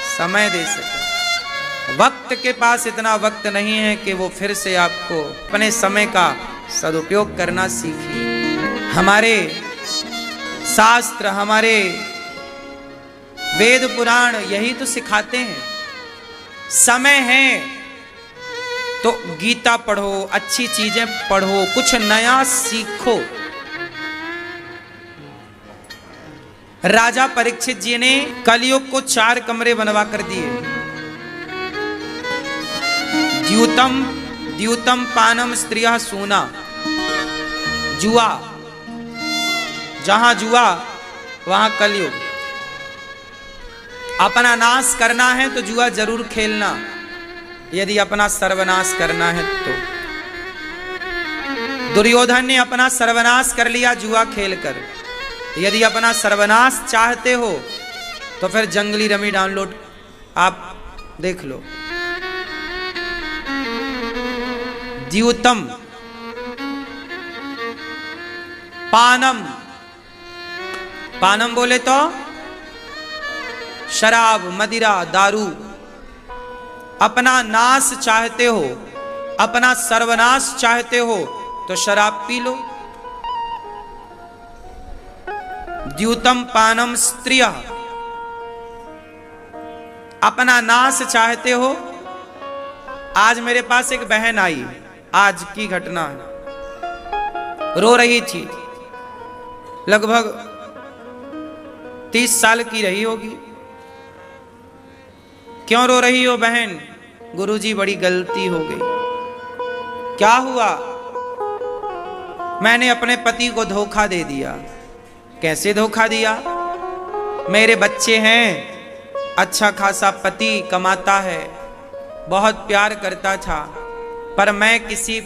समय दे सके। वक्त के पास इतना वक्त नहीं है कि वो फिर से आपको अपने समय का सदुपयोग करना सीखिए। हमारे शास्त्र, हमारे वेद पुराण यही तो सिखाते हैं। समय है तो गीता पढ़ो, अच्छी चीजें पढ़ो, कुछ नया सीखो। राजा परीक्षित जी ने कलयुग को 4 कमरे बनवा कर दिए। द्यूतम द्यूतम पानम स्त्रियः सूना, जुआ, जहां जुआ वहां कलयुग। अपना नाश करना है तो जुआ जरूर खेलना, यदि अपना सर्वनाश करना है तो। दुर्योधन ने अपना सर्वनाश कर लिया जुआ खेलकर। यदि अपना सर्वनाश चाहते हो तो फिर जंगली रमी डाउनलोड आप देख लो। द्यूतम पानम, पानम बोले तो शराब, मदिरा, दारू। अपना नाश चाहते हो, अपना सर्वनाश चाहते हो तो शराब पी लो। द्यूतम पानम स्त्रियः, अपना नाश चाहते हो। आज मेरे पास एक बहन आई, आज की घटना है, रो रही थी, लगभग 30 साल की रही होगी। क्यों रो रही हो बहन? गुरुजी बड़ी गलती हो गई। क्या हुआ? मैंने अपने पति को धोखा दे दिया। कैसे धोखा दिया? मेरे बच्चे हैं, अच्छा खासा पति कमाता है, बहुत प्यार करता था, पर मैं किसी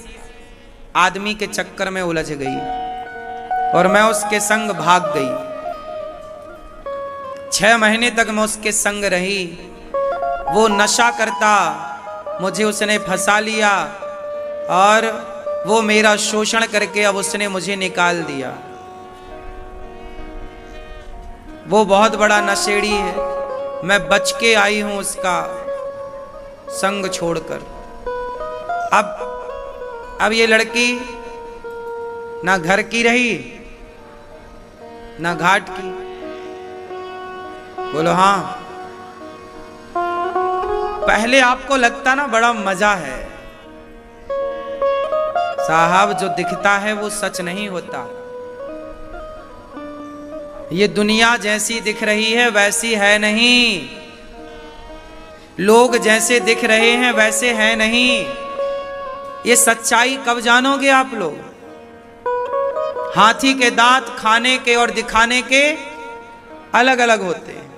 आदमी के चक्कर में उलझ गई और मैं उसके संग भाग गई। 6 महीने तक मैं उसके संग रही। वो नशा करता, मुझे उसने फंसा लिया और वो मेरा शोषण करके अब उसने मुझे निकाल दिया। वो बहुत बड़ा नशेड़ी है, मैं बच के आई हूं उसका संग छोड़कर। अब ये लड़की ना घर की रही ना घाट की। बोलो हाँ। पहले आपको लगता ना बड़ा मजा है, साहब जो दिखता है वो सच नहीं होता। ये दुनिया जैसी दिख रही है वैसी है नहीं, लोग जैसे दिख रहे हैं वैसे है नहीं। ये सच्चाई कब जानोगे आप लोग? हाथी के दांत खाने के और दिखाने के अलग अलग होते हैं।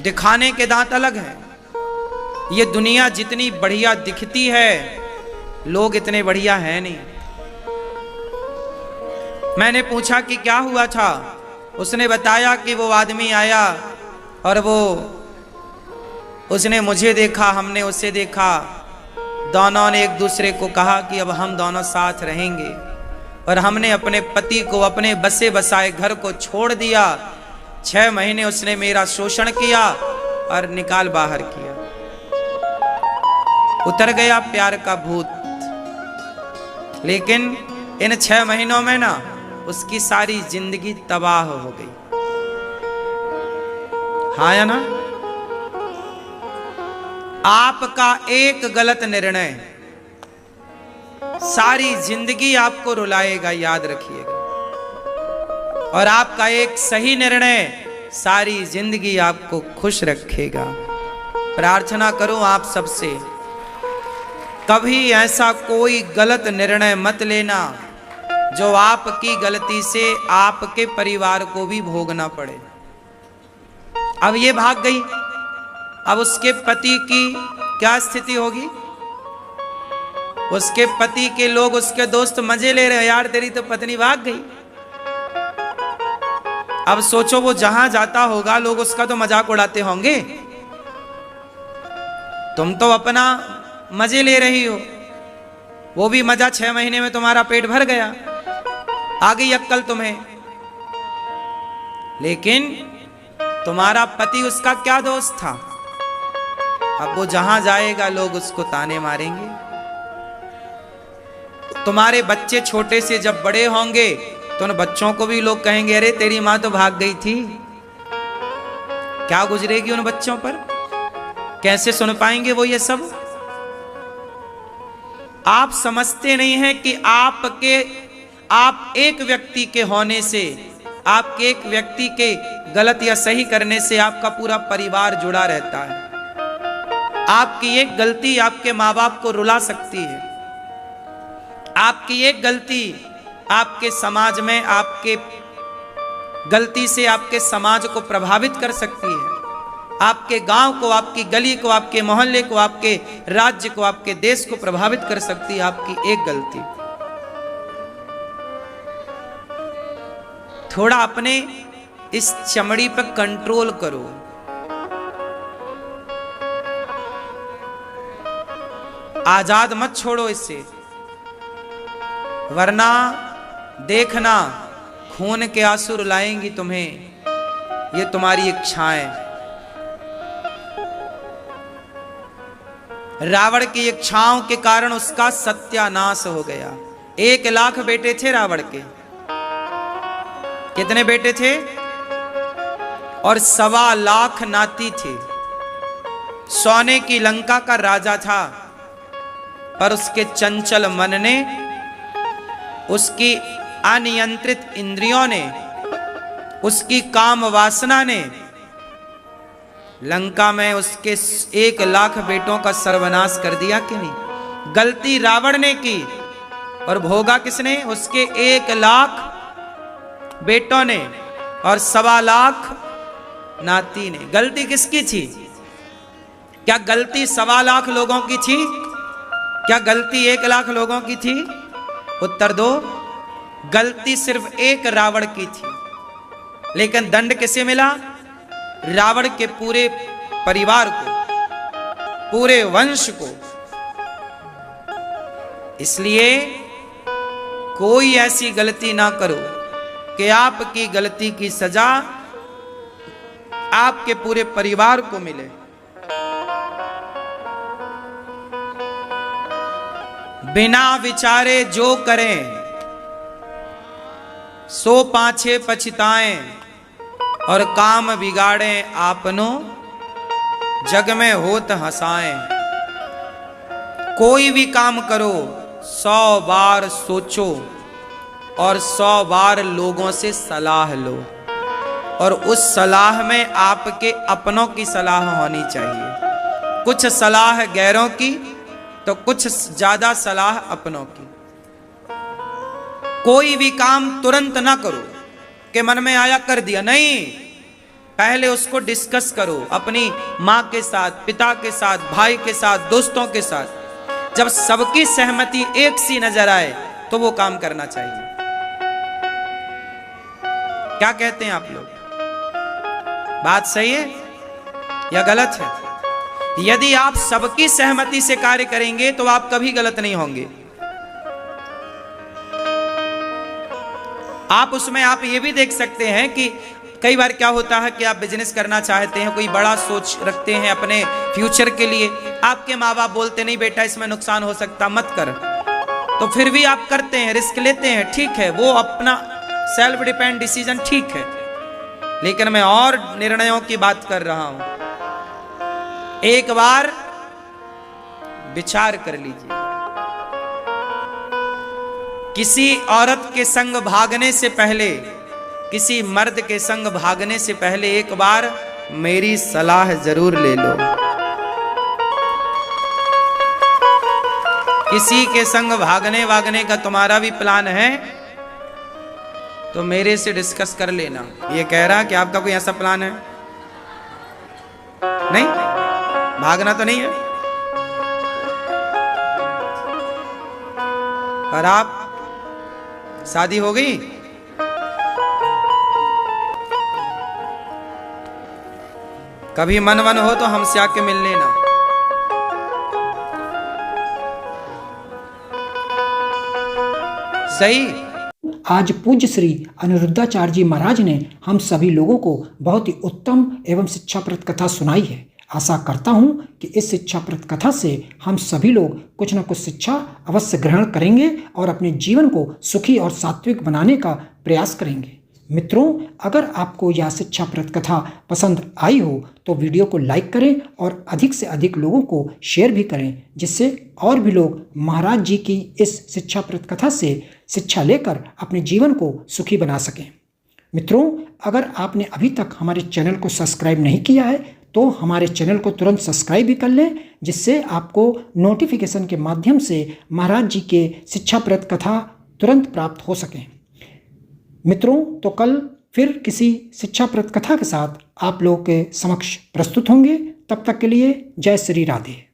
दिखाने के दांत अलग हैं। ये दुनिया जितनी बढ़िया दिखती है, लोग इतने बढ़िया हैं नहीं। मैंने पूछा कि क्या हुआ था? उसने बताया कि वो आदमी आया और उसने मुझे देखा, हमने उसे देखा, दोनों ने एक दूसरे को कहा कि अब हम दोनों साथ रहेंगे, और हमने अपने पति को अपने बसे बसाए घर को छोड़ दिया। 6 महीने उसने मेरा शोषण किया और निकाल बाहर किया। उतर गया प्यार का भूत। लेकिन इन 6 महीनों में ना उसकी सारी जिंदगी तबाह हो गई। हाँ या ना? आपका एक गलत निर्णय सारी जिंदगी आपको रुलाएगा, याद रखिएगा। और आपका एक सही निर्णय सारी जिंदगी आपको खुश रखेगा। प्रार्थना करो आप सबसे, कभी ऐसा कोई गलत निर्णय मत लेना जो आपकी गलती से आपके परिवार को भी भोगना पड़े। अब ये भाग गई, अब उसके पति की क्या स्थिति होगी? उसके पति के लोग, उसके दोस्त मजे ले रहे हैं, यार तेरी तो पत्नी भाग गई। अब सोचो वो जहां जाता होगा लोग उसका तो मजाक उड़ाते होंगे। तुम तो अपना मजे ले रही हो, वो भी मजा 6 महीने में तुम्हारा पेट भर गया, आ गई अक्कल तुम्हें। लेकिन तुम्हारा पति, उसका क्या दोस्त था? अब वो जहां जाएगा लोग उसको ताने मारेंगे। तुम्हारे बच्चे छोटे से जब बड़े होंगे तो उन बच्चों को भी लोग कहेंगे अरे तेरी मां तो भाग गई थी। क्या गुजरेगी उन बच्चों पर? कैसे सुन पाएंगे वो ये सब? आप समझते नहीं हैं कि आप एक व्यक्ति के होने से आपके एक व्यक्ति के गलत या सही करने से आपका पूरा परिवार जुड़ा रहता है। आपकी एक गलती आपके माँ बाप को रुला सकती है। आपकी एक गलती आपके समाज में, आपके गलती से आपके समाज को प्रभावित कर सकती है। आपके गांव को, आपकी गली को, आपके मोहल्ले को, आपके राज्य को, आपके देश को प्रभावित कर सकती है आपकी एक गलती। थोड़ा अपने इस चमड़ी पर कंट्रोल करो। आजाद मत छोड़ो इससे, वरना देखना खून के आंसू रुलाएंगी तुम्हें। ये तुम्हारी इच्छाएं, रावण की इच्छाओं के कारण उसका सत्यानाश हो गया। 1 लाख बेटे थे रावण के। कितने बेटे थे? और 1.25 लाख नाती थे। सोने की लंका का राजा था, पर उसके चंचल मन ने, उसकी अनियंत्रित इंद्रियों ने, उसकी काम वासना ने लंका में उसके 1 लाख बेटों का सर्वनाश कर दिया कि नहीं? गलती रावण ने की और भोगा किसने? उसके 1 लाख बेटों ने और 1.25 लाख नाती ने। गलती किसकी थी? क्या गलती 1.25 लाख लोगों की थी? क्या गलती 1 लाख लोगों की थी? उत्तर दो। गलती सिर्फ एक रावण की थी, लेकिन दंड किसे मिला? रावण के पूरे परिवार को, पूरे वंश को। इसलिए कोई ऐसी गलती ना करो कि आपकी गलती की सजा आपके पूरे परिवार को मिले। बिना विचारे जो करें सो पाछे पछताएं, और काम बिगाड़ें आपनो जग में होत हंसाएं। कोई भी काम करो 100 बार सोचो और 100 बार लोगों से सलाह लो, और उस सलाह में आपके अपनों की सलाह होनी चाहिए। कुछ सलाह गैरों की तो कुछ ज्यादा सलाह अपनों की। कोई भी काम तुरंत ना करो कि मन में आया कर दिया, नहीं। पहले उसको डिस्कस करो अपनी माँ के साथ, पिता के साथ, भाई के साथ, दोस्तों के साथ। जब सबकी सहमति एक सी नजर आए तो वो काम करना चाहिए। क्या कहते हैं आप लोग? बात सही है या गलत है? यदि आप सबकी सहमति से कार्य करेंगे तो आप कभी गलत नहीं होंगे। आप उसमें आप ये भी देख सकते हैं कि कई बार क्या होता है कि आप बिजनेस करना चाहते हैं, कोई बड़ा सोच रखते हैं अपने फ्यूचर के लिए। आपके माँ बाप बोलते नहीं बेटा इसमें नुकसान हो सकता, मत कर। तो फिर भी आप करते हैं, रिस्क लेते हैं। ठीक है, वो अपना सेल्फ डिपेंड डिसीजन ठीक है, लेकिन मैं और निर्णयों की बात कर रहा हूं। एक बार विचार कर लीजिए। किसी औरत के संग भागने से पहले, किसी मर्द के संग भागने से पहले एक बार मेरी सलाह जरूर ले लो। किसी के संग भागने का तुम्हारा भी प्लान है तो मेरे से डिस्कस कर लेना। ये कह रहा कि आपका कोई ऐसा प्लान है? नहीं, भागना तो नहीं है। पर आप शादी हो गई, कभी मन वन हो तो हमसे आके मिल लेना। सही। आज पूज्य श्री अनिरुद्धाचार्य जी महाराज ने हम सभी लोगों को बहुत ही उत्तम एवं शिक्षाप्रद कथा सुनाई है। आशा करता हूं कि इस शिक्षाप्रद कथा से हम सभी लोग कुछ न कुछ शिक्षा अवश्य ग्रहण करेंगे और अपने जीवन को सुखी और सात्विक बनाने का प्रयास करेंगे। मित्रों, अगर आपको यह शिक्षाप्रद कथा पसंद आई हो तो वीडियो को लाइक करें और अधिक से अधिक लोगों को शेयर भी करें, जिससे और भी लोग महाराज जी की इस शिक्षाप्रद कथा से शिक्षा लेकर अपने जीवन को सुखी बना सकें। मित्रों, अगर आपने अभी तक हमारे चैनल को सब्सक्राइब नहीं किया है तो हमारे चैनल को तुरंत सब्सक्राइब भी कर लें, जिससे आपको नोटिफिकेशन के माध्यम से महाराज जी के शिक्षाप्रद कथा तुरंत प्राप्त हो सकें। मित्रों, तो कल फिर किसी शिक्षाप्रद कथा के साथ आप लोगों के समक्ष प्रस्तुत होंगे। तब तक के लिए जय श्री राधे।